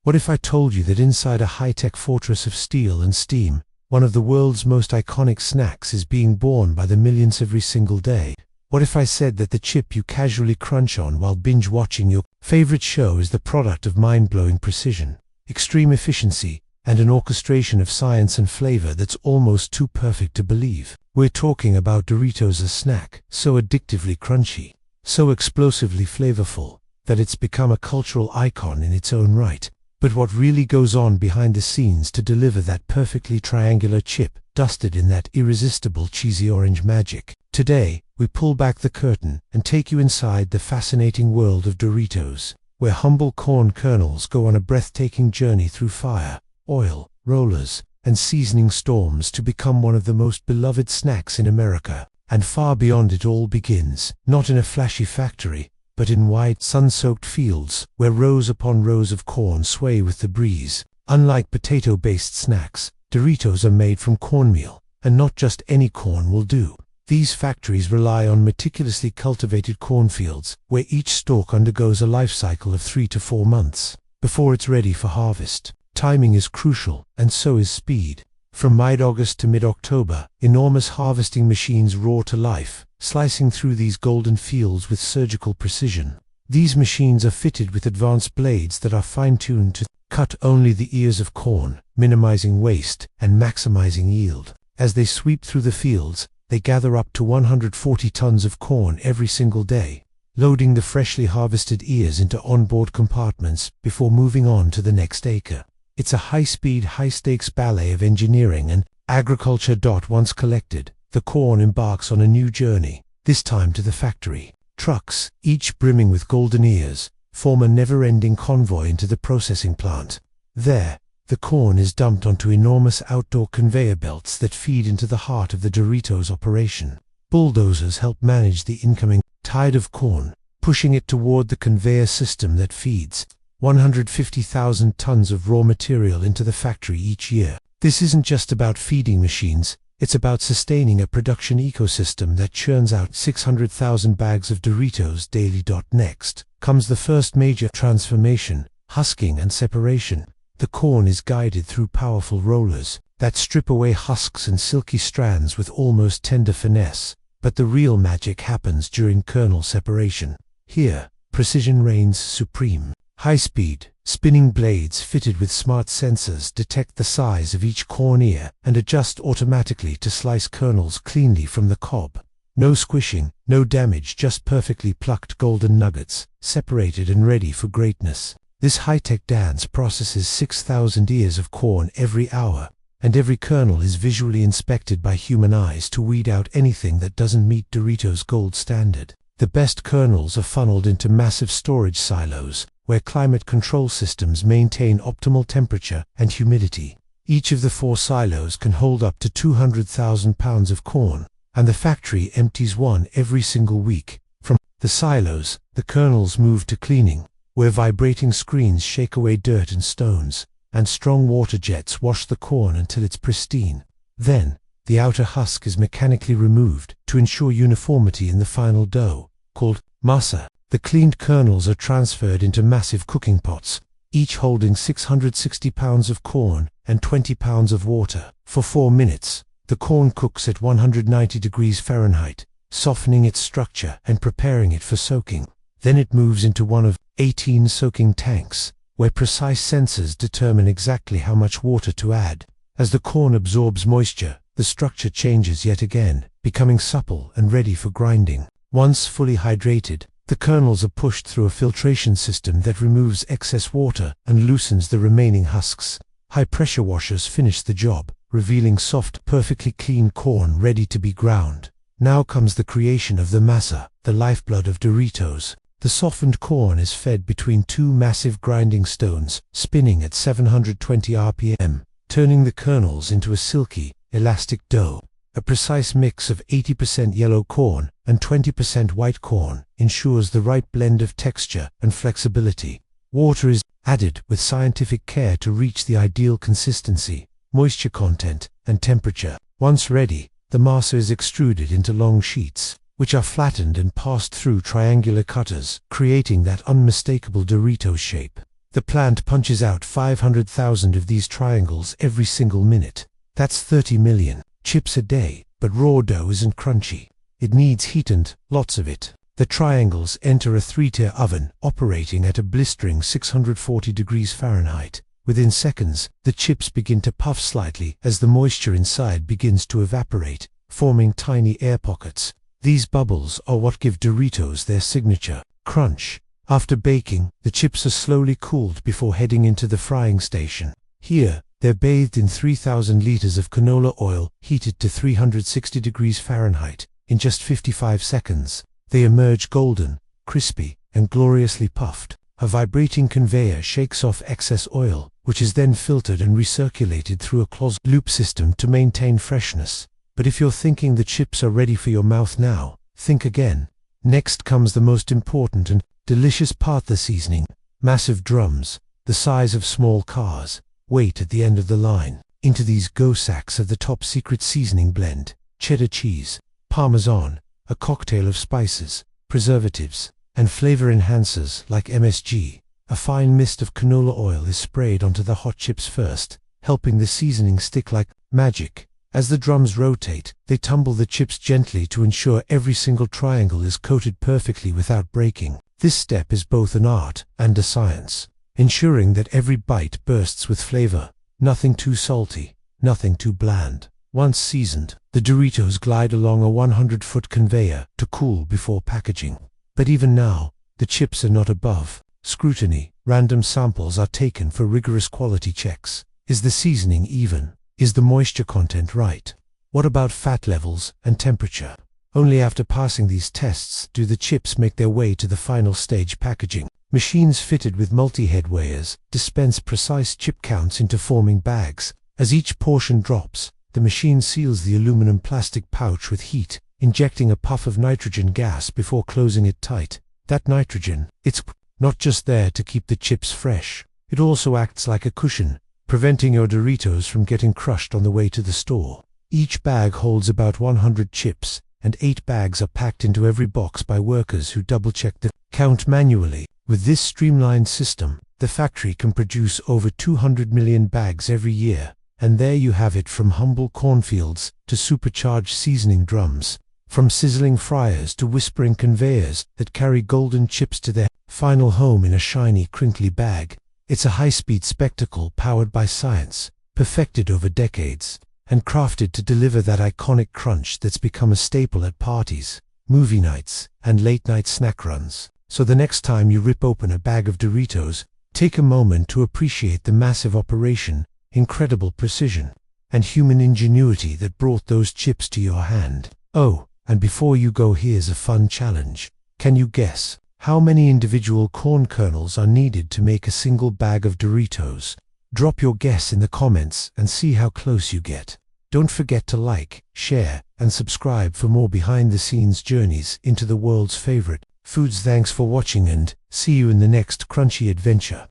What if I told you that inside a high-tech fortress of steel and steam, one of the world's most iconic snacks is being born by the millions every single day? What if I said that the chip you casually crunch on while binge-watching your favorite show is the product of mind-blowing precision, extreme efficiency, and an orchestration of science and flavor that's almost too perfect to believe? We're talking about Doritos, a snack so addictively crunchy, so explosively flavorful, that it's become a cultural icon in its own right. But what really goes on behind the scenes to deliver that perfectly triangular chip, dusted in that irresistible cheesy orange magic? Today, we pull back the curtain and take you inside the fascinating world of Doritos, where humble corn kernels go on a breathtaking journey through fire, oil, rollers, and seasoning storms to become one of the most beloved snacks in America. And far beyond it all begins, not in a flashy factory, but in wide, sun-soaked fields, where rows upon rows of corn sway with the breeze. Unlike potato-based snacks, Doritos are made from cornmeal, and not just any corn will do. These factories rely on meticulously cultivated cornfields, where each stalk undergoes a life cycle of 3 to 4 months before it's ready for harvest. Timing is crucial, and so is speed. From mid-August to mid-October, enormous harvesting machines roar to life, slicing through these golden fields with surgical precision. These machines are fitted with advanced blades that are fine-tuned to cut only the ears of corn, minimizing waste and maximizing yield. As they sweep through the fields, they gather up to 140 tons of corn every single day, loading the freshly harvested ears into onboard compartments before moving on to the next acre. It's a high-speed, high-stakes ballet of engineering and agriculture. Once collected, the corn embarks on a new journey, this time to the factory. Trucks, each brimming with golden ears, form a never-ending convoy into the processing plant. There, the corn is dumped onto enormous outdoor conveyor belts that feed into the heart of the Doritos operation. Bulldozers help manage the incoming tide of corn, pushing it toward the conveyor system that feeds 150,000 tons of raw material into the factory each year. This isn't just about feeding machines, it's about sustaining a production ecosystem that churns out 600,000 bags of Doritos daily. Next comes the first major transformation, husking and separation. The corn is guided through powerful rollers that strip away husks and silky strands with almost tender finesse. But the real magic happens during kernel separation. Here, precision reigns supreme. High-speed, spinning blades fitted with smart sensors detect the size of each corn ear and adjust automatically to slice kernels cleanly from the cob. No squishing, no damage, just perfectly plucked golden nuggets, separated and ready for greatness. This high-tech dance processes 6,000 ears of corn every hour, and every kernel is visually inspected by human eyes to weed out anything that doesn't meet Doritos' gold standard. The best kernels are funneled into massive storage silos, where climate control systems maintain optimal temperature and humidity. Each of the 4 silos can hold up to 200,000 pounds of corn, and the factory empties one every single week. From the silos, the kernels move to cleaning, where vibrating screens shake away dirt and stones, and strong water jets wash the corn until it's pristine. Then, the outer husk is mechanically removed to ensure uniformity in the final dough, called masa. The cleaned kernels are transferred into massive cooking pots, each holding 660 pounds of corn and 20 pounds of water. For 4 minutes, the corn cooks at 190 degrees Fahrenheit, softening its structure and preparing it for soaking. Then it moves into one of 18 soaking tanks, where precise sensors determine exactly how much water to add. As the corn absorbs moisture, the structure changes yet again, becoming supple and ready for grinding. Once fully hydrated, the kernels are pushed through a filtration system that removes excess water and loosens the remaining husks. High-pressure washers finish the job, revealing soft, perfectly clean corn ready to be ground. Now comes the creation of the masa, the lifeblood of Doritos. The softened corn is fed between 2 massive grinding stones, spinning at 720 RPM, turning the kernels into a silky, elastic dough. A precise mix of 80% yellow corn and 20% white corn ensures the right blend of texture and flexibility. Water is added with scientific care to reach the ideal consistency, moisture content, and temperature. Once ready, the masa is extruded into long sheets, which are flattened and passed through triangular cutters, creating that unmistakable Dorito shape. The plant punches out 500,000 of these triangles every single minute. That's 30 million chips a day, but raw dough isn't crunchy. It needs heat and lots of it. The triangles enter a 3-tier oven operating at a blistering 640 degrees Fahrenheit. Within seconds, the chips begin to puff slightly as the moisture inside begins to evaporate, forming tiny air pockets. These bubbles are what give Doritos their signature crunch. After baking, the chips are slowly cooled before heading into the frying station. Here, they're bathed in 3,000 liters of canola oil, heated to 360 degrees Fahrenheit. In just 55 seconds, they emerge golden, crispy, and gloriously puffed. A vibrating conveyor shakes off excess oil, which is then filtered and recirculated through a closed loop system to maintain freshness. But if you're thinking the chips are ready for your mouth now, think again. Next comes the most important and delicious part: the seasoning. Massive drums, the size of small cars, wait at the end of the line. Into these go sacks of the top secret seasoning blend: cheddar cheese, parmesan, a cocktail of spices, preservatives, and flavor enhancers like MSG. A fine mist of canola oil is sprayed onto the hot chips first, helping the seasoning stick like magic. As the drums rotate, they tumble the chips gently to ensure every single triangle is coated perfectly without breaking. This step is both an art and a science, ensuring that every bite bursts with flavor. Nothing too salty, nothing too bland. Once seasoned, the Doritos glide along a 100-foot conveyor to cool before packaging. But even now, the chips are not above scrutiny. Random samples are taken for rigorous quality checks. Is the seasoning even? Is the moisture content right? What about fat levels and temperature? Only after passing these tests do the chips make their way to the final stage: packaging. Machines fitted with multi-head weighers dispense precise chip counts into forming bags. As each portion drops, the machine seals the aluminum plastic pouch with heat, injecting a puff of nitrogen gas before closing it tight. That nitrogen, it's not just there to keep the chips fresh. It also acts like a cushion, preventing your Doritos from getting crushed on the way to the store. Each bag holds about 100 chips, and 8 bags are packed into every box by workers who double-check the count manually. With this streamlined system, the factory can produce over 200 million bags every year. And there you have it: from humble cornfields to supercharged seasoning drums, from sizzling fryers to whispering conveyors that carry golden chips to their final home in a shiny, crinkly bag. It's a high-speed spectacle powered by science, perfected over decades, and crafted to deliver that iconic crunch that's become a staple at parties, movie nights, and late-night snack runs. So the next time you rip open a bag of Doritos, take a moment to appreciate the massive operation, incredible precision, and human ingenuity that brought those chips to your hand. Oh, and before you go, here's a fun challenge. Can you guess how many individual corn kernels are needed to make a single bag of Doritos? Drop your guess in the comments and see how close you get. Don't forget to like, share, and subscribe for more behind-the-scenes journeys into the world's favorite foods. Thanks for watching, and see you in the next crunchy adventure.